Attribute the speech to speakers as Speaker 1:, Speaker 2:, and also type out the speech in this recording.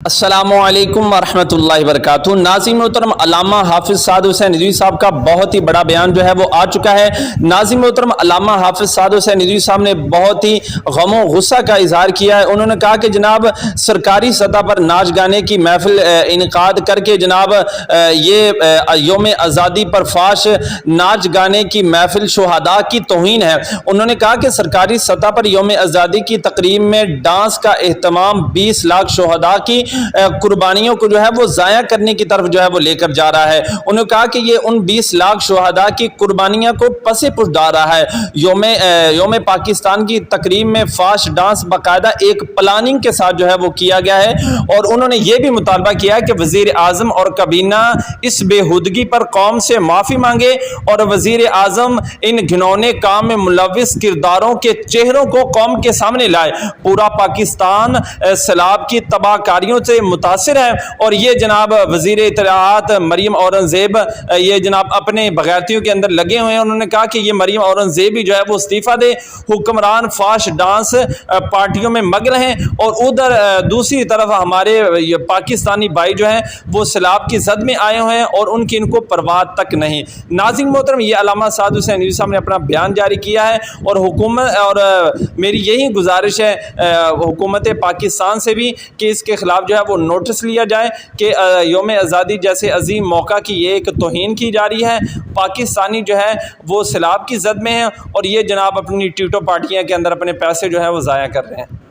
Speaker 1: السلام علیکم ورحمۃ اللہ وبرکاتہ۔ ناظرین محترم، علامہ حافظ سعد حسین ندوی صاحب کا بہت ہی بڑا بیان جو ہے وہ آ چکا ہے۔ ناظرین محترم، علامہ حافظ سعد حسین ندوی صاحب نے بہت ہی غم و غصہ کا اظہار کیا ہے۔ انہوں نے کہا کہ جناب سرکاری سطح پر ناچ گانے کی محفل انعقاد کر کے جناب یہ یوم آزادی پر فاش ناچ گانے کی محفل شہداء کی توہین ہے۔ انہوں نے کہا کہ سرکاری سطح پر یوم آزادی کی تقریب میں ڈانس کا اہتمام 20 لاکھ شہداء کی قربانیوں کو جو ہے وہ ضائع کرنے کی طرف جو ہے وہ لے کر جا رہا ہے۔ انہوں نے کہا کہ یہ ان 20 لاکھ شہداء کی قربانیاں کو پس پش ڈال رہا ہے۔ یوم پاکستان کی تقریب میں فاش ڈانس باقاعدہ ایک پلاننگ کے ساتھ جو ہے وہ کیا گیا ہے، اور انہوں نے یہ بھی مطالبہ کیا کہ وزیر اعظم اور کابینہ اس بے ہودگی پر قوم سے معافی مانگے اور وزیر اعظم ان گھنونے کام میں ملوث کرداروں کے چہروں کو قوم کے سامنے لائے۔ پورا پاکستان سیلاب کی تباہ کاریوں سے متاثر ہے، اور یہ جناب وزیر اطلاعات مریم اورنگزیب یہ جناب اپنے بغیرتیوں کے اندر لگے ہوئے ہیں۔ انہوں نے کہا کہ یہ مریم اورنگزیب بھی جو ہے وہ استعفیٰ دے، حکمران فاش ڈانس پارٹیوں میں مگن ہیں، اور ادھر دوسری طرف ہمارے پاکستانی بھائی جو ہیں وہ سیلاب کی زد میں آئے ہوئے ہیں اور ان کو پرواہ تک نہیں۔ ناظرین محترم، یہ علامہ سعد حسین ندوی صاحب نے اپنا بیان جاری کیا ہے، اور حکومت اور میری یہی گزارش ہے حکومت پاکستان سے بھی کہ اس کے خلاف جو ہے وہ نوٹس لیا جائے کہ یوم آزادی جیسے عظیم موقع کی یہ ایک توہین کی جا رہی ہے۔ پاکستانی جو ہے وہ سیلاب کی زد میں ہیں، اور یہ جناب اپنی ٹیٹو پارٹیاں کے اندر اپنے پیسے جو ہے وہ ضائع کر رہے ہیں۔